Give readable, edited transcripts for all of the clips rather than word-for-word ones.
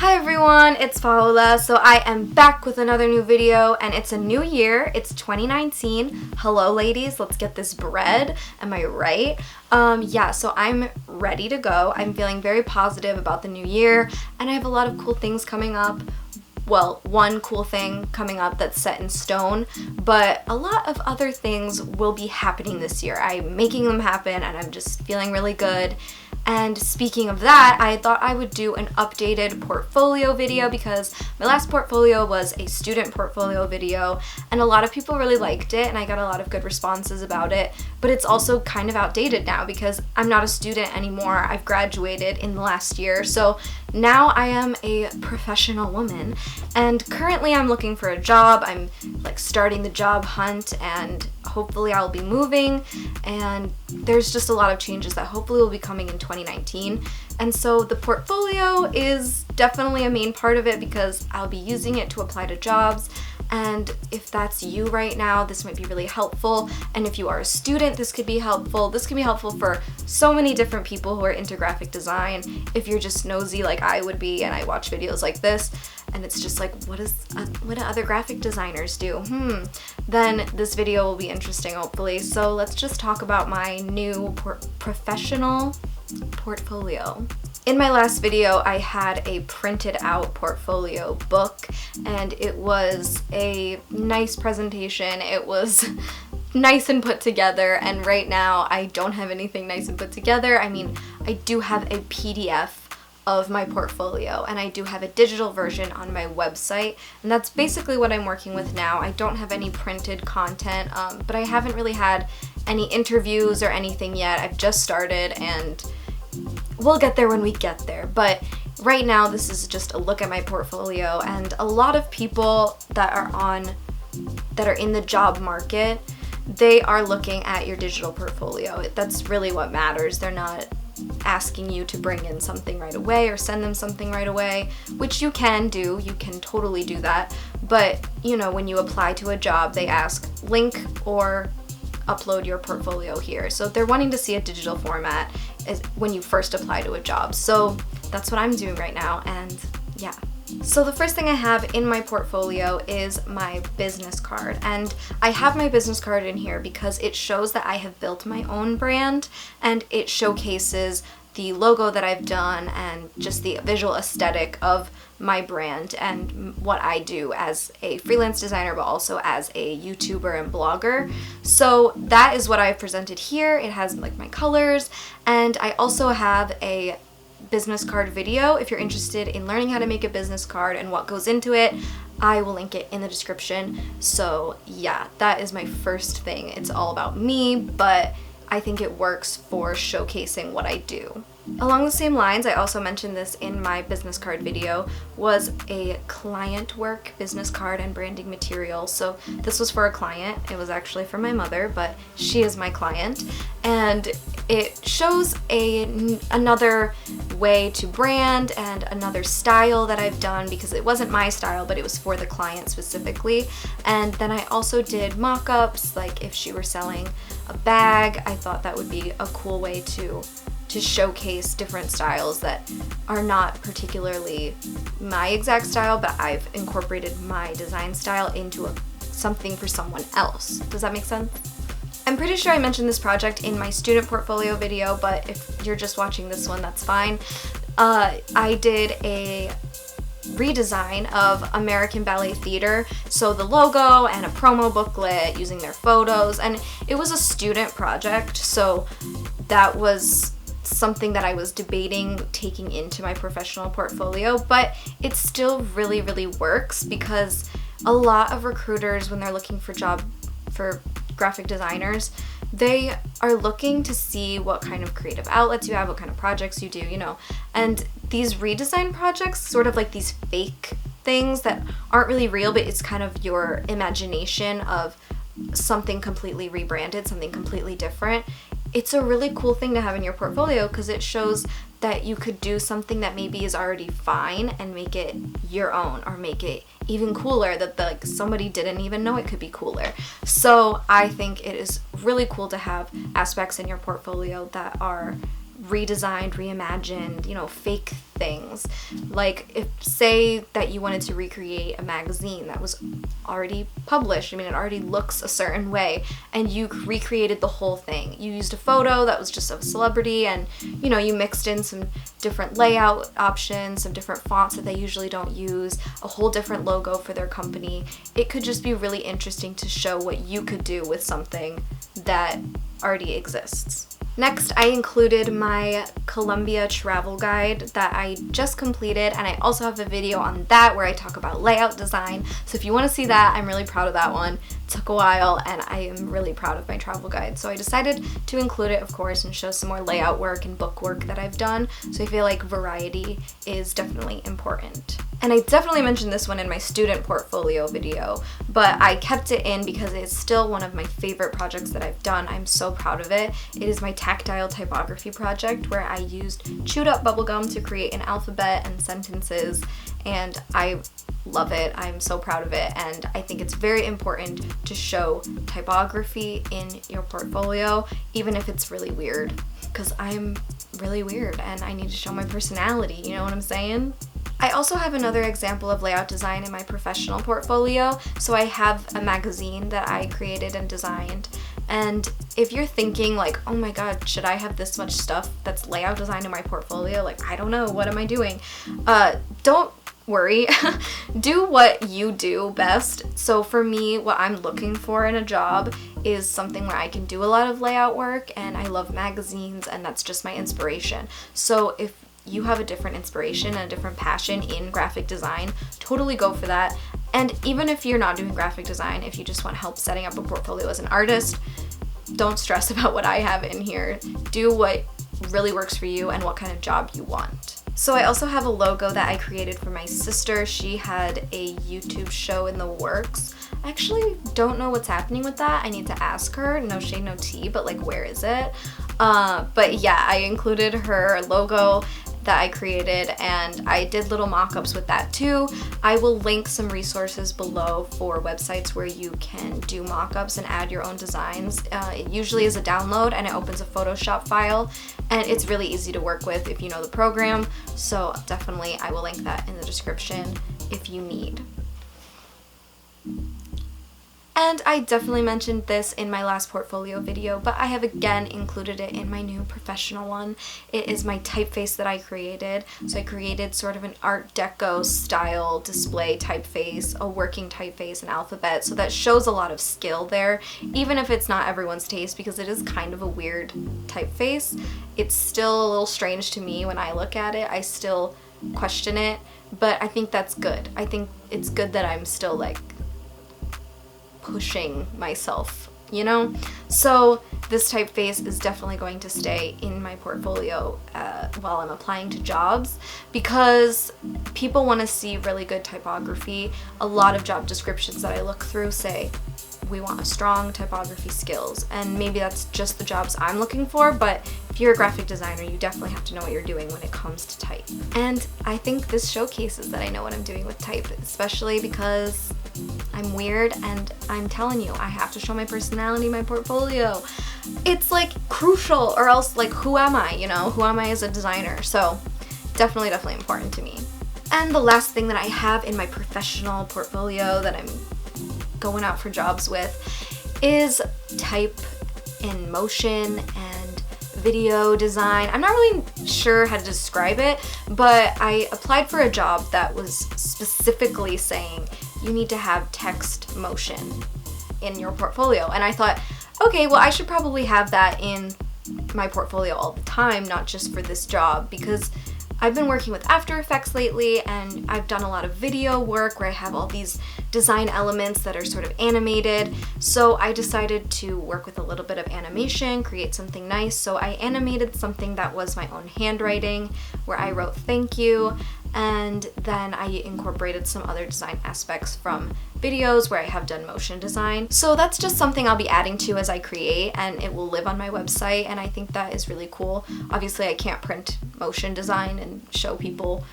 Hi everyone, it's Paola. So I am back with another new video and it's a new year. It's 2019. Hello ladies, let's get this bread. Am I right? So I'm ready to go. I'm feeling very positive about the new year and I have a lot of cool things coming up. Well, one cool thing coming up that's set in stone, but a lot of other things will be happening this year. I'm making them happen and I'm just feeling really good. And speaking of that, I thought I would do an updated portfolio video because my last portfolio was a student portfolio video and a lot of people really liked it and I got a lot of good responses about it, but it's also kind of outdated now because I'm not a student anymore. I've graduated in the last year, so now I am a professional woman and currently I'm looking for a job. I'm starting the job hunt and hopefully I'll be moving, and there's just a lot of changes that hopefully will be coming in 2019. And so the portfolio is definitely a main part of it because I'll be using it to apply to jobs. And if that's you right now, this might be really helpful. And if you are a student, this could be helpful. This can be helpful for so many different people who are into graphic design. If you're just nosy like I would be and I watch videos like this, and it's just like, what do other graphic designers do? Then this video will be interesting, hopefully. So let's just talk about my new professional portfolio. In my last video, I had a printed out portfolio book and it was a nice presentation. It was nice and put together, and right now I don't have anything nice and put together. I mean, I do have a PDF of my portfolio and I do have a digital version on my website, and that's basically what I'm working with now. I don't have any printed content, but I haven't really had any interviews or anything yet. I've just started and we'll get there when we get there, but right now this is just a look at my portfolio, and a lot of people that are in the job market, they are looking at your digital portfolio. That's really what matters. They're not asking you to bring in something right away or send them something right away, which you can do. You can totally do that, but you know, when you apply to a job, they ask link or upload your portfolio here. So they're wanting to see a digital format when you first apply to a job. So that's what I'm doing right now, and yeah. So the first thing I have in my portfolio is my business card, and I have my business card in here because it shows that I have built my own brand and it showcases the logo that I've done and just the visual aesthetic of my brand and what I do as a freelance designer, but also as a YouTuber and blogger. So that is what I've presented here. It has like my colors, and I also have a business card video. If you're interested in learning how to make a business card and what goes into it, I will link it in the description. So yeah, that is my first thing. It's all about me, but I think it works for showcasing what I do. Along the same lines, I also mentioned this in my business card video, was a client work business card and branding material. So this was for a client. It was actually for my mother, but she is my client. And it shows another way to brand and another style that I've done because it wasn't my style, but it was for the client specifically. And then I also did mock-ups, like if she were selling a bag, I thought that would be a cool way to showcase different styles that are not particularly my exact style, but I've incorporated my design style into something for someone else. Does that make sense? I'm pretty sure I mentioned this project in my student portfolio video, but if you're just watching this one, that's fine. I did a redesign of American Ballet Theater, so the logo and a promo booklet using their photos, and it was a student project, so that was something that I was debating taking into my professional portfolio, but it still really, really works because a lot of recruiters, when they're looking for graphic designers, they are looking to see what kind of creative outlets you have, what kind of projects you do, you know. And these redesign projects, sort of like these fake things that aren't really real, but it's kind of your imagination of something completely rebranded, something completely different. It's a really cool thing to have in your portfolio because it shows that you could do something that maybe is already fine and make it your own, or make it even cooler, that somebody didn't even know it could be cooler. So I think it is really cool to have aspects in your portfolio that are redesigned, reimagined, you know, fake things. Like, if say that you wanted to recreate a magazine that was already published, I mean, it already looks a certain way, and you recreated the whole thing. You used a photo that was just of a celebrity, and, you know, you mixed in some different layout options, some different fonts that they usually don't use, a whole different logo for their company. It could just be really interesting to show what you could do with something that already exists. Next, I included my Colombia travel guide that I just completed, and I also have a video on that where I talk about layout design. So if you want to see that, I'm really proud of that one. It took a while, and I am really proud of my travel guide. So I decided to include it, of course, and show some more layout work and book work that I've done. So I feel like variety is definitely important. And I definitely mentioned this one in my student portfolio video, but I kept it in because it's still one of my favorite projects that I've done. I'm so proud of it. It is my tactile typography project where I used chewed up bubblegum to create an alphabet and sentences, and I love it. I'm so proud of it, and I think it's very important to show typography in your portfolio, even if it's really weird, because I'm really weird and I need to show my personality, you know what I'm saying? I also have another example of layout design in my professional portfolio. So I have a magazine that I created and designed. And if you're thinking like, oh my god, should I have this much stuff that's layout design in my portfolio? Like, I don't know, what am I doing? Don't worry. Do what you do best. So for me, what I'm looking for in a job is something where I can do a lot of layout work, and I love magazines, and that's just my inspiration. So if you have a different inspiration and a different passion in graphic design, totally go for that. And even if you're not doing graphic design, if you just want help setting up a portfolio as an artist, don't stress about what I have in here. Do what really works for you and what kind of job you want. So I also have a logo that I created for my sister. She had a YouTube show in the works. I actually don't know what's happening with that. I need to ask her. No shade, no tea, but like, where is it? But yeah, I included her logo that I created, and I did little mock-ups with that too. I will link some resources below for websites where you can do mock-ups and add your own designs. It usually is a download, and it opens a Photoshop file, and it's really easy to work with if you know the program. So definitely I will link that in the description if you need. And I definitely mentioned this in my last portfolio video, but I have again included it in my new professional one. It is my typeface that I created. So I created sort of an Art Deco style display typeface, a working typeface, an alphabet, so that shows a lot of skill there, even if it's not everyone's taste, because it is kind of a weird typeface. It's still a little strange to me when I look at it. I still question it, but I think that's good. I think it's good that I'm still like pushing myself, you know? So this typeface is definitely going to stay in my portfolio while I'm applying to jobs, because people want to see really good typography. A lot of job descriptions that I look through say, we want a strong typography skills, and maybe that's just the jobs I'm looking for, but if you're a graphic designer, you definitely have to know what you're doing when it comes to type. And I think this showcases that I know what I'm doing with type, especially because I'm weird, and I'm telling you, I have to show my personality in my portfolio. It's like crucial, or else like, who am I, you know? Who am I as a designer? So definitely important to me. And the last thing that I have in my professional portfolio that I'm going out for jobs with is type in motion and video design. I'm not really sure how to describe it, but I applied for a job that was specifically saying you need to have text motion in your portfolio. And I thought, okay, well, I should probably have that in my portfolio all the time, not just for this job, because I've been working with After Effects lately, and I've done a lot of video work where I have all these design elements that are sort of animated. So I decided to work with a little bit of animation, create something nice. So I animated something that was my own handwriting, where I wrote thank you, and then I incorporated some other design aspects from videos where I have done motion design. So that's just something I'll be adding to as I create, and it will live on my website, and I think that is really cool. Obviously, I can't print motion design and show people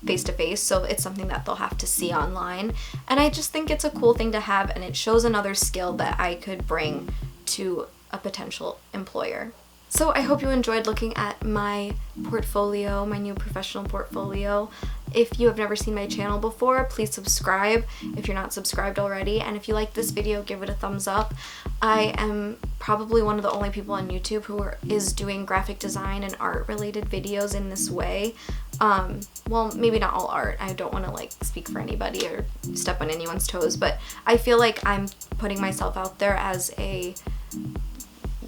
face to face, so it's something that they'll have to see online. And I just think it's a cool thing to have, and it shows another skill that I could bring to a potential employer. So I hope you enjoyed looking at my portfolio, my new professional portfolio. If you have never seen my channel before, please subscribe if you're not subscribed already. And if you like this video, give it a thumbs up. I am probably one of the only people on YouTube who is doing graphic design and art related videos in this way. Well, maybe not all art. I don't want to like speak for anybody or step on anyone's toes, but I feel like I'm putting myself out there as a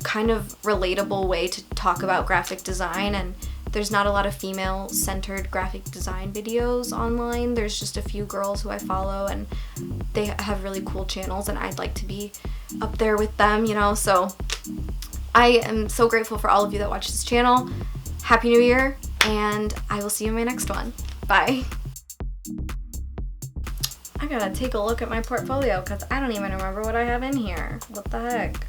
kind of relatable way to talk about graphic design, and there's not a lot of female-centered graphic design videos online. There's just a few girls who I follow, and they have really cool channels, and I'd like to be up there with them, you know, so I am so grateful for all of you that watch this channel. Happy New Year, and I will see you in my next one. Bye. I gotta take a look at my portfolio because I don't even remember what I have in here. What the heck?